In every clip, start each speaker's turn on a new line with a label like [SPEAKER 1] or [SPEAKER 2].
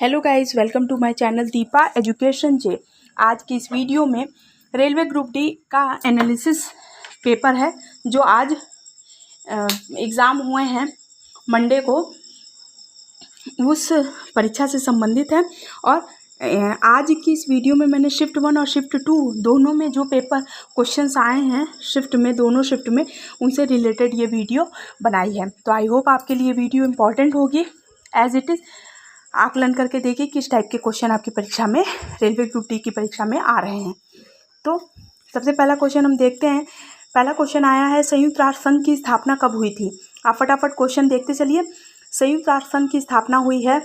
[SPEAKER 1] Hello guys, welcome to my channel Deepa education जे। आज की इस वीडियो में रेलवे ग्रुप डी का एनालिसिस पेपर है जो आज एग्ज़ाम हुए हैं मंडे को, उस परीक्षा से संबंधित है। और आज की इस वीडियो में मैंने शिफ्ट 1 और शिफ्ट 2 दोनों में जो पेपर क्वेश्चंस आए हैं दोनों शिफ्ट में उनसे रिलेटेड ये वीडियो बनाई है। तो आई होप आपके लिए वीडियो इम्पॉर्टेंट होगी। एज इट इज़ आकलन करके देखिए किस टाइप के क्वेश्चन आपकी परीक्षा में, रेलवे ग्रुप डी की परीक्षा में आ रहे हैं। तो सबसे पहला क्वेश्चन हम देखते हैं। पहला क्वेश्चन आया है, संयुक्त राष्ट्र संघ की स्थापना कब हुई थी? आप फटाफट क्वेश्चन देखते चलिए। संयुक्त राष्ट्र संघ की स्थापना हुई है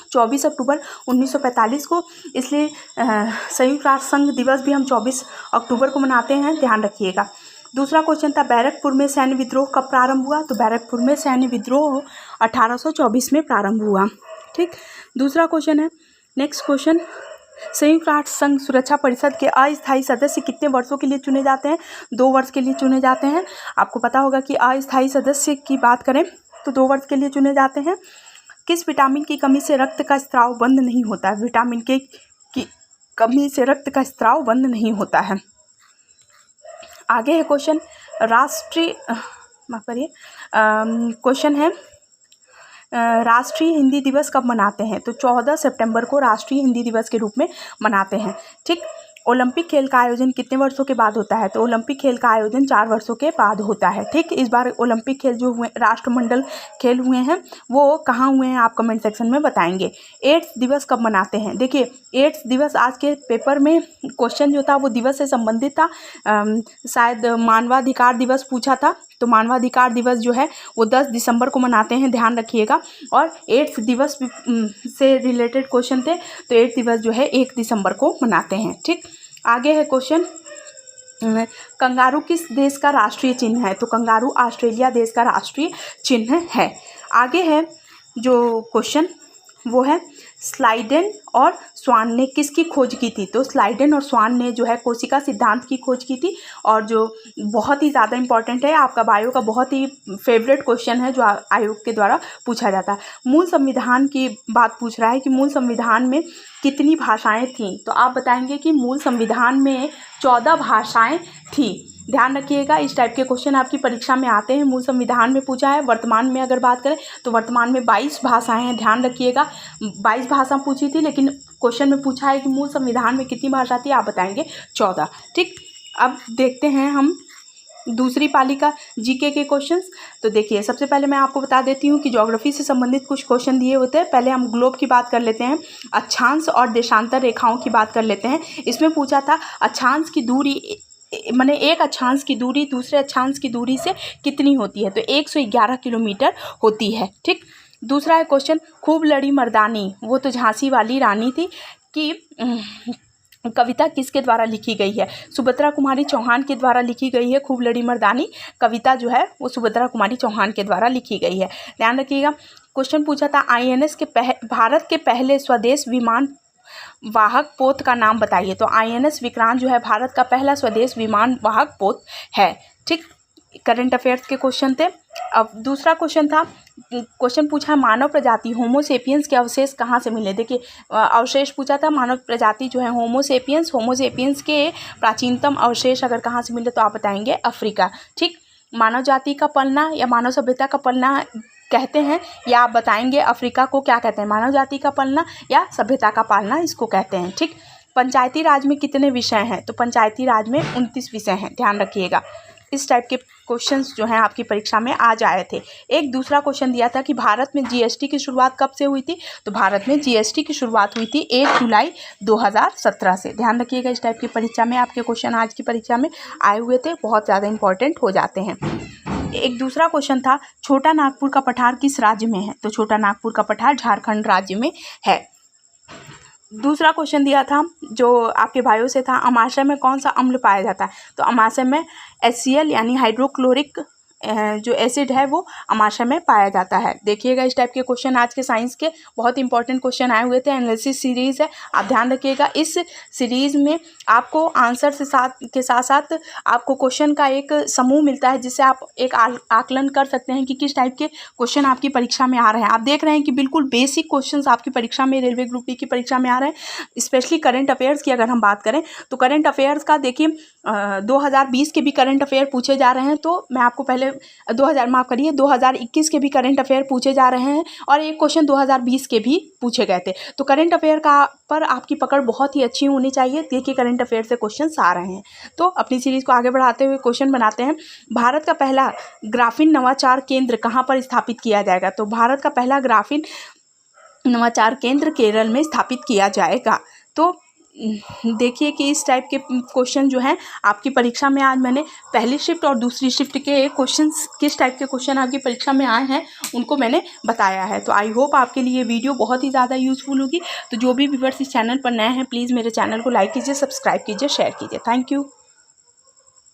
[SPEAKER 1] 24 अक्टूबर 1945 को, इसलिए संयुक्त राष्ट्र संघ दिवस भी हम 24 अक्टूबर को मनाते हैं, ध्यान रखिएगा। दूसरा क्वेश्चन था, बैरकपुर में सैन्य विद्रोह कब प्रारंभ हुआ? तो बैरकपुर में सैन्य विद्रोह 1824 में प्रारंभ हुआ। ठीक, दूसरा क्वेश्चन है, नेक्स्ट क्वेश्चन, संयुक्त राष्ट्र संघ सुरक्षा परिषद के अस्थायी सदस्य कितने वर्षों के लिए चुने जाते हैं? 2 वर्ष के लिए चुने जाते हैं। आपको पता होगा कि अस्थायी सदस्य की बात करें तो 2 वर्ष के लिए चुने जाते हैं। किस विटामिन की कमी से रक्त का स्त्राव बंद नहीं होता? विटामिन के की कमी से रक्त का स्त्राव बंद नहीं होता है। आगे है क्वेश्चन, राष्ट्रीय माफ करिए क्वेश्चन है, राष्ट्रीय हिंदी दिवस कब मनाते हैं? तो 14 सितंबर को राष्ट्रीय हिंदी दिवस के रूप में मनाते हैं। ठीक, ओलंपिक खेल का आयोजन कितने वर्षों के बाद होता है? तो ओलंपिक खेल का आयोजन 4 वर्षों के बाद होता है। ठीक, इस बार ओलंपिक खेल जो हुए, राष्ट्रमंडल खेल हुए हैं, वो कहाँ हुए हैं आप कमेंट सेक्शन में बताएंगे। एड्स दिवस कब मनाते हैं? देखिए, एड्स दिवस आज के पेपर में क्वेश्चन जो था वो दिवस से संबंधित था। शायद मानवाधिकार दिवस पूछा था, तो मानवाधिकार दिवस जो है वो 10 दिसंबर को मनाते हैं, ध्यान रखिएगा। और एड्स दिवस से रिलेटेड क्वेश्चन थे, तो एड्स दिवस जो है 1 दिसंबर को मनाते हैं। ठीक, आगे है क्वेश्चन, कंगारू किस देश का राष्ट्रीय चिन्ह है? तो कंगारू ऑस्ट्रेलिया देश का राष्ट्रीय चिन्ह है। आगे है जो क्वेश्चन वो है, स्लाइडेन और स्वान ने किसकी खोज की थी? तो स्लाइडेन और स्वान ने जो है कोशिका सिद्धांत की खोज की थी, और जो बहुत ही ज़्यादा इंपॉर्टेंट है, आपका बायो का बहुत ही फेवरेट क्वेश्चन है जो आयोग के द्वारा पूछा जाता है। मूल संविधान की बात पूछ रहा है कि मूल संविधान में कितनी भाषाएं थीं? तो आप बताएंगे कि मूल संविधान में 14 भाषाएं थी। ध्यान रखिएगा, इस टाइप के क्वेश्चन आपकी परीक्षा में आते हैं। मूल संविधान में पूछा है। वर्तमान में अगर बात करें तो वर्तमान में 22 भाषाएं हैं, ध्यान रखिएगा। 22 भाषा पूछी थी, लेकिन क्वेश्चन में पूछा है कि मूल संविधान में कितनी भाषा थी, आप बताएंगे 14। ठीक, अब देखते हैं हम दूसरी पाली का जीके के क्वेश्चंस। तो देखिए, सबसे पहले मैं आपको बता देती हूँ कि ज्योग्राफी से संबंधित कुछ क्वेश्चन दिए होते हैं। पहले हम ग्लोब की बात कर लेते हैं, अक्षांश और देशांतर रेखाओं की बात कर लेते हैं। इसमें पूछा था अक्षांश की दूरी, माने एक अक्षांश की दूरी दूसरे अक्षांश की दूरी से कितनी होती है? तो 111 किलोमीटर होती है। ठीक, दूसरा है क्वेश्चन, खूब लड़ी मर्दानी, वो तो झांसी वाली रानी थी, कि कविता किसके द्वारा लिखी गई है? सुभद्रा कुमारी चौहान के द्वारा लिखी गई है। खूब लड़ी मर्दानी कविता जो है वो सुभद्रा कुमारी चौहान के द्वारा लिखी गई है, ध्यान रखिएगा। क्वेश्चन पूछा था, INS के भारत के पहले स्वदेश विमान वाहक पोत का नाम बताइए। तो INS विक्रांत जो है भारत का पहला स्वदेश विमान वाहक पोत है। ठीक, करंट अफेयर्स के क्वेश्चन थे। अब दूसरा क्वेश्चन था, क्वेश्चन पूछा, मानव प्रजाति होमोसेपियंस के अवशेष कहाँ से मिले? देखिए, अवशेष पूछा था, मानव प्रजाति जो है होमोसेपियंस के प्राचीनतम अवशेष अगर कहाँ से मिले तो आप बताएंगे अफ्रीका। ठीक, मानव जाति का पलना या मानव सभ्यता का पलना कहते हैं, या आप बताएंगे अफ्रीका को क्या कहते हैं, मानव जाति का पलना या सभ्यता का पालना इसको कहते हैं। ठीक, पंचायती राज में कितने विषय हैं? तो पंचायती राज में 29 विषय हैं, ध्यान रखिएगा। इस टाइप के क्वेश्चंस जो हैं आपकी परीक्षा में आज आए थे। एक दूसरा क्वेश्चन दिया था कि भारत में GST की शुरुआत कब से हुई थी? तो भारत में GST की शुरुआत हुई थी 1 जुलाई 2017 से, ध्यान रखिएगा। इस टाइप की परीक्षा में आपके क्वेश्चन आज की परीक्षा में आए हुए थे, बहुत ज़्यादा इंपॉर्टेंट हो जाते हैं। एक दूसरा क्वेश्चन था, छोटा नागपुर का पठार किस राज्य में है? तो छोटा नागपुर का पठार झारखंड राज्य में है। दूसरा क्वेश्चन दिया था जो आपके बायो से था, अमाशय में कौन सा अम्ल पाया जाता है? तो अमाशय में HCl यानी हाइड्रोक्लोरिक जो एसिड है वो अमाशय में पाया जाता है। देखिएगा इस टाइप के क्वेश्चन आज के साइंस के बहुत इंपॉर्टेंट क्वेश्चन आए हुए थे। एनालिसिस सीरीज़ है, आप ध्यान रखिएगा। इस सीरीज़ में आपको आंसर के साथ साथ आपको क्वेश्चन का एक समूह मिलता है, जिससे आप एक आकलन कर सकते हैं कि किस टाइप के क्वेश्चन आपकी परीक्षा में आ रहे हैं। आप देख रहे हैं कि बिल्कुल बेसिक क्वेश्चंस आपकी परीक्षा में, रेलवे ग्रुप डी की परीक्षा में आ रहे हैं। स्पेशली करंट अफेयर्स की अगर हम बात करें तो करंट अफेयर्स का देखिए 2020 के भी करंट अफेयर पूछे जा रहे हैं। तो मैं आपको पहले 2021 के भी करंट अफेयर पूछे जा रहे हैं और एक क्वेश्चन 2020 के भी पूछे गए थे। तो करंट अफेयर का पर आपकी पकड़ बहुत ही अच्छी होनी चाहिए। देखिए करंट अफेयर से क्वेश्चंस आ रहे हैं। तो अपनी सीरीज़ को आगे बढ़ाते हुए क्वेश्चन बनाते हैं। भारत का पहला ग्राफीन नवाचार केंद्र कहाँ पर स्थापित किया जाएगा? तो भारत का पहला ग्राफीन नवाचार केंद्र केरल में स्थापित किया जाएगा। तो देखिए कि इस टाइप के क्वेश्चन जो हैं आपकी परीक्षा में, आज मैंने पहली शिफ्ट और दूसरी शिफ्ट के क्वेश्चंस, किस टाइप के क्वेश्चन आपकी परीक्षा में आए हैं उनको मैंने बताया है। तो आई होप आपके लिए ये वीडियो बहुत ही ज़्यादा यूज़फुल होगी। तो जो भी व्यूअर्स इस चैनल पर नए हैं, प्लीज़ मेरे चैनल को लाइक कीजिए, सब्सक्राइब कीजिए, शेयर कीजिए। Thank you.